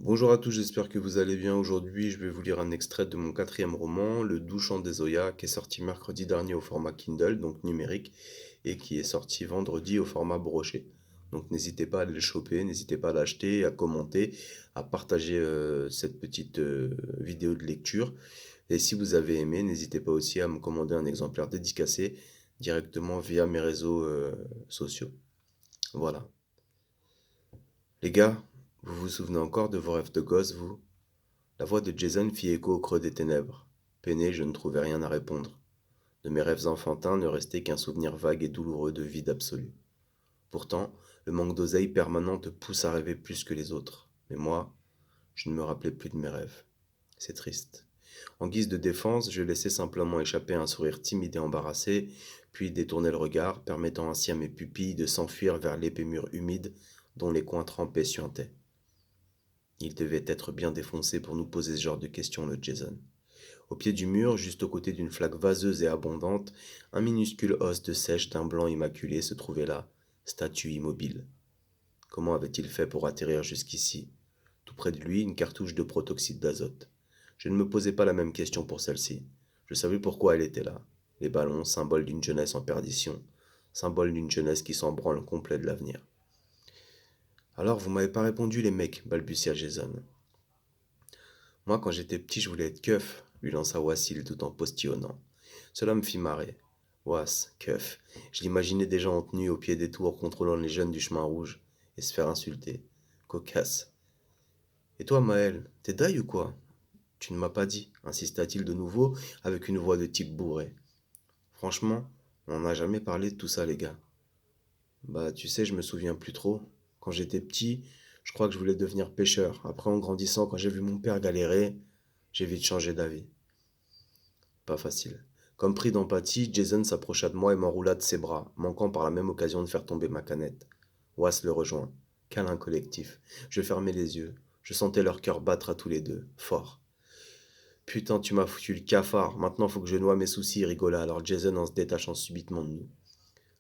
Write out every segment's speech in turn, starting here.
Bonjour à tous, j'espère que vous allez bien. Aujourd'hui, je vais vous lire un extrait de mon quatrième roman, Le Doux Chant des Zoya, qui est sorti mercredi dernier au format Kindle, donc numérique, et qui est sorti vendredi au format broché. Donc n'hésitez pas à aller le choper, n'hésitez pas à l'acheter, à commenter, à partager cette petite vidéo de lecture. Et si vous avez aimé, n'hésitez pas aussi à me commander un exemplaire dédicacé directement via mes réseaux sociaux. Voilà. Les gars, vous vous souvenez encore de vos rêves de gosse, vous? La voix de Jason fit écho au creux des ténèbres. Peiné, je ne trouvais rien à répondre. De mes rêves enfantins ne restait qu'un souvenir vague et douloureux de vide absolu. Pourtant, le manque d'oseille permanent te pousse à rêver plus que les autres. Mais moi, je ne me rappelais plus de mes rêves. C'est triste. En guise de défense, je laissais simplement échapper un sourire timide et embarrassé, puis détournais le regard, permettant ainsi à mes pupilles de s'enfuir vers l'épais mur humide dont les coins trempés suintaient. Il devait être bien défoncé pour nous poser ce genre de questions, le Jason. Au pied du mur, juste aux côtés d'une flaque vaseuse et abondante, un minuscule os de sèche d'un blanc immaculé se trouvait là, statue immobile. Comment avait-il fait pour atterrir jusqu'ici? Tout près de lui, une cartouche de protoxyde d'azote. Je ne me posais pas la même question pour celle-ci. Je savais pourquoi elle était là. Les ballons, symbole d'une jeunesse en perdition, symbole d'une jeunesse qui s'en branle complet de l'avenir. Alors, vous m'avez pas répondu, les mecs, balbutia Jason. Moi, quand j'étais petit, je voulais être keuf, lui lança Wassil tout en postillonnant. Cela me fit marrer. Was, keuf. Je l'imaginais déjà en tenue au pied des tours contrôlant les jeunes du chemin rouge et se faire insulter. Cocasse. Et toi, Maël, t'es daille ou quoi? Tu ne m'as pas dit, insista-t-il de nouveau avec une voix de type bourré. Franchement, on n'a jamais parlé de tout ça, les gars. Bah, tu sais, je me souviens plus trop. Quand j'étais petit, je crois que je voulais devenir pêcheur. Après, en grandissant, quand j'ai vu mon père galérer, j'ai vite changé d'avis. Pas facile. Comme pris d'empathie, Jason s'approcha de moi et m'enroula de ses bras, manquant par la même occasion de faire tomber ma canette. Was le rejoint. Câlin collectif. Je fermais les yeux. Je sentais leur cœur battre à tous les deux, fort. Putain, tu m'as foutu le cafard. Maintenant, faut que je noie mes soucis, rigola alors Jason en se détachant subitement de nous.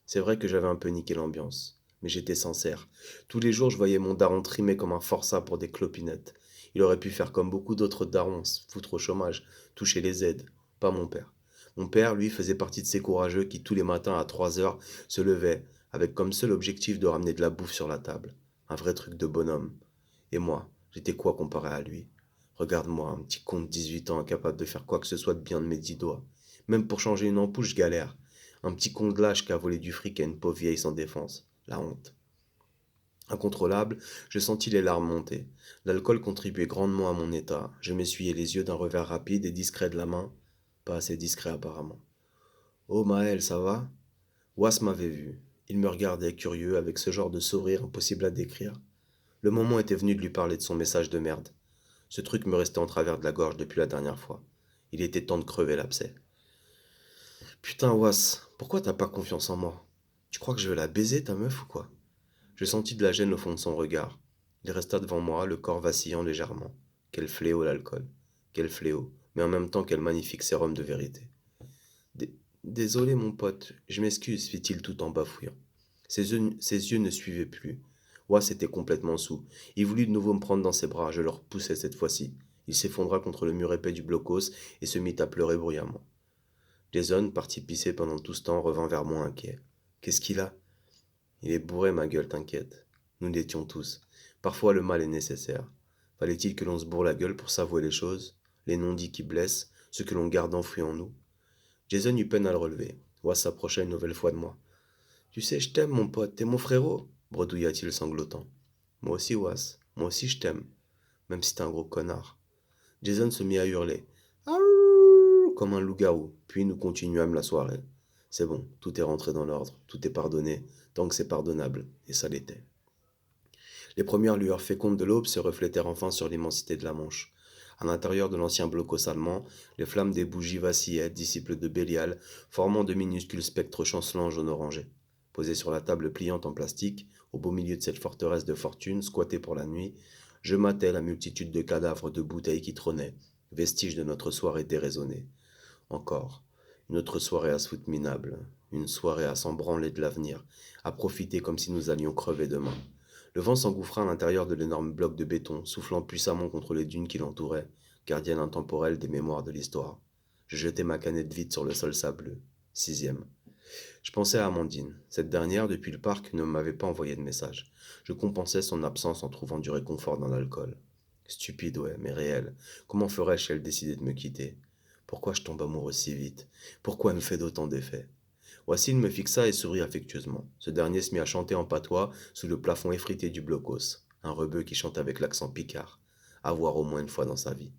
C'est vrai que j'avais un peu niqué l'ambiance. Mais j'étais sincère. Tous les jours, je voyais mon daron trimer comme un forçat pour des clopinettes. Il aurait pu faire comme beaucoup d'autres darons, se foutre au chômage, toucher les aides. Pas mon père. Mon père, lui, faisait partie de ces courageux qui, tous les matins à 3 heures, se levaient, avec comme seul objectif de ramener de la bouffe sur la table. Un vrai truc de bonhomme. Et moi, j'étais quoi comparé à lui? Regarde-moi, un petit con de 18 ans incapable de faire quoi que ce soit de bien de mes 10 doigts. Même pour changer une ampoule, je galère. Un petit con de lâche qui a volé du fric à une pauvre vieille sans défense. La honte. Incontrôlable, je sentis les larmes monter. L'alcool contribuait grandement à mon état. Je m'essuyais les yeux d'un revers rapide et discret de la main. Pas assez discret apparemment. Oh Maël, ça va? Was m'avait vu. Il me regardait curieux avec ce genre de sourire impossible à décrire. Le moment était venu de lui parler de son message de merde. Ce truc me restait en travers de la gorge depuis la dernière fois. Il était temps de crever l'abcès. Putain, Was, pourquoi t'as pas confiance en moi? Tu crois que je vais la baiser, ta meuf, ou quoi? Je sentis de la gêne au fond de son regard. Il resta devant moi, le corps vacillant légèrement. Quel fléau l'alcool. Quel fléau, mais en même temps quel magnifique sérum de vérité. Désolé, mon pote, je m'excuse, fit-il tout en bafouillant. Ses yeux ne suivaient plus. Was était complètement saoul. Il voulut de nouveau me prendre dans ses bras, je le repoussai cette fois-ci. Il s'effondra contre le mur épais du blocos et se mit à pleurer bruyamment. Jason, parti pisser pendant tout ce temps, revint vers moi inquiet. Qu'est-ce qu'il a? Il est bourré, ma gueule, t'inquiète. Nous l'étions tous. Parfois le mal est nécessaire. Fallait-il que l'on se bourre la gueule pour s'avouer les choses, les non-dits qui blessent, ce que l'on garde enfoui en nous? Jason eut peine à le relever. Was s'approcha une nouvelle fois de moi. Tu sais, je t'aime, mon pote, t'es mon frérot, bredouilla-t-il sanglotant. Moi aussi, Was, moi aussi je t'aime, même si t'es un gros connard. Jason se mit à hurler. Aouh comme un loup-garou, puis nous continuâmes la soirée. C'est bon, tout est rentré dans l'ordre, tout est pardonné, tant que c'est pardonnable, et ça l'était. Les premières lueurs fécondes de l'aube se reflétèrent enfin sur l'immensité de la Manche. À l'intérieur de l'ancien blocos allemand, les flammes des bougies vacillaient, disciples de Bélial, formant de minuscules spectres chancelants jaune-orangé. Posé sur la table pliante en plastique, au beau milieu de cette forteresse de fortune, squattée pour la nuit, je matais la multitude de cadavres de bouteilles qui trônaient, vestiges de notre soirée déraisonnée. Encore, une autre soirée à se foutre minable, une soirée à s'en branler de l'avenir, à profiter comme si nous allions crever demain. Le vent s'engouffra à l'intérieur de l'énorme bloc de béton, soufflant puissamment contre les dunes qui l'entouraient, gardienne intemporelle des mémoires de l'histoire. Je jetai ma canette vide sur le sol sableux. Sixième. Je pensais à Amandine. Cette dernière, depuis le parc, ne m'avait pas envoyé de message. Je compensais son absence en trouvant du réconfort dans l'alcool. Stupide, ouais, mais réel. Comment ferais-je si elle décidait de me quitter? Pourquoi je tombe amoureux si vite? Pourquoi elle me fait d'autant d'effets? Wassine me fixa et sourit affectueusement. Ce dernier se mit à chanter en patois sous le plafond effrité du blocos. Un rebeu qui chante avec l'accent picard. À voir au moins une fois dans sa vie.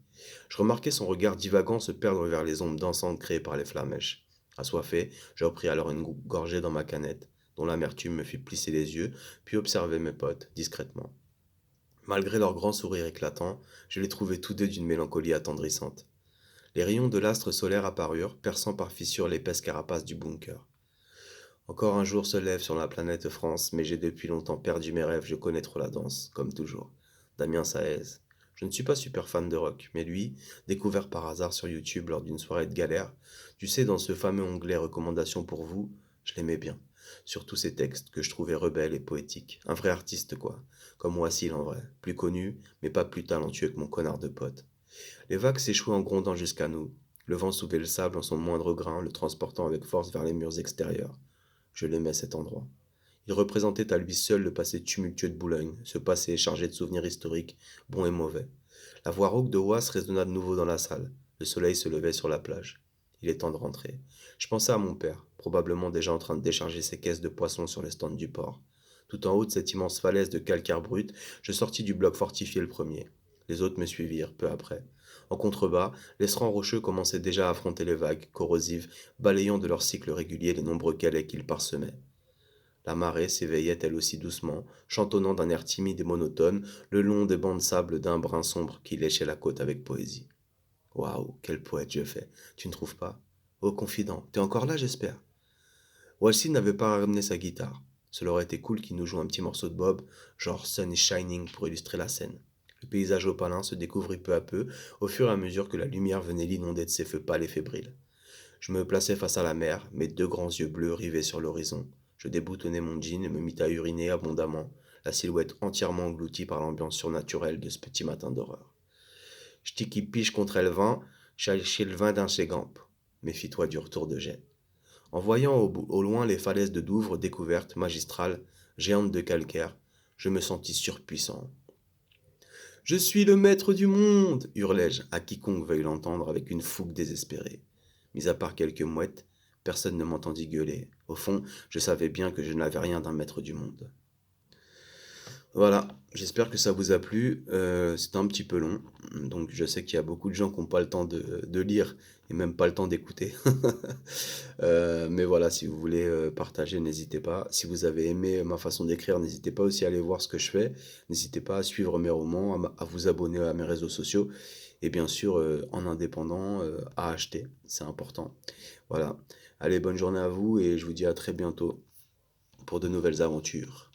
Je remarquai son regard divagant se perdre vers les ombres dansantes créées par les flamèches. Assoiffé, je repris alors une gorgée dans ma canette, dont l'amertume me fit plisser les yeux, puis observer mes potes, discrètement. Malgré leur grand sourire éclatant, je les trouvais tous deux d'une mélancolie attendrissante. Les rayons de l'astre solaire apparurent, perçant par fissures l'épaisse carapace du bunker. Encore un jour se lève sur la planète France, mais j'ai depuis longtemps perdu mes rêves, je connais trop la danse, comme toujours. Damien Saez. Je ne suis pas super fan de rock, mais lui, découvert par hasard sur YouTube lors d'une soirée de galère, tu sais, dans ce fameux onglet recommandations pour vous, je l'aimais bien. Surtout ses textes, que je trouvais rebelles et poétiques. Un vrai artiste, quoi. Comme Wassil en vrai. Plus connu, mais pas plus talentueux que mon connard de pote. Les vagues s'échouaient en grondant jusqu'à nous. Le vent soulevait le sable en son moindre grain, le transportant avec force vers les murs extérieurs. Je l'aimais cet endroit. Il représentait à lui seul le passé tumultueux de Boulogne, ce passé chargé de souvenirs historiques, bons et mauvais. La voix rauque de Wass résonna de nouveau dans la salle. Le soleil se levait sur la plage. Il est temps de rentrer. Je pensais à mon père, probablement déjà en train de décharger ses caisses de poissons sur les stands du port. Tout en haut de cette immense falaise de calcaire brut, je sortis du bloc fortifié le premier. Les autres me suivirent, peu après. En contrebas, les rangs rocheux commençaient déjà à affronter les vagues, corrosives, balayant de leur cycle régulier les nombreux galets qu'ils parsemaient. La marée s'éveillait elle aussi doucement, chantonnant d'un air timide et monotone le long des bancs de sable d'un brun sombre qui léchait la côte avec poésie. Waouh, quel poète je fais, tu ne trouves pas? Oh confident, t'es encore là j'espère? Walsey n'avait pas ramené sa guitare. Cela aurait été cool qu'il nous joue un petit morceau de Bob, genre Sun is Shining pour illustrer la scène. Le paysage opalin se découvrit peu à peu, au fur et à mesure que la lumière venait l'inonder de ses feux pâles et fébriles. Je me plaçai face à la mer, mes deux grands yeux bleus rivés sur l'horizon. Je déboutonnai mon jean et me mis à uriner abondamment, la silhouette entièrement engloutie par l'ambiance surnaturelle de ce petit matin d'horreur. J't'y pige contre le vent, chez le vin d'un chez Gamp. Méfie-toi du retour de jet. En voyant au loin les falaises de Douvres découvertes, magistrales, géantes de calcaire, je me sentis surpuissant. Je suis le maître du monde, hurlai-je à quiconque veuille l'entendre avec une fougue désespérée. Mis à part quelques mouettes, personne ne m'entendit gueuler. Au fond, je savais bien que je n'avais rien d'un maître du monde. Voilà, j'espère que ça vous a plu. C'était un petit peu long, donc je sais qu'il y a beaucoup de gens qui n'ont pas le temps de lire et même pas le temps d'écouter. Mais voilà, si vous voulez partager, n'hésitez pas. Si vous avez aimé ma façon d'écrire, n'hésitez pas aussi à aller voir ce que je fais. N'hésitez pas à suivre mes romans, à vous abonner à mes réseaux sociaux et bien sûr en indépendant à acheter, c'est important. Voilà, allez, bonne journée à vous et je vous dis à très bientôt pour de nouvelles aventures.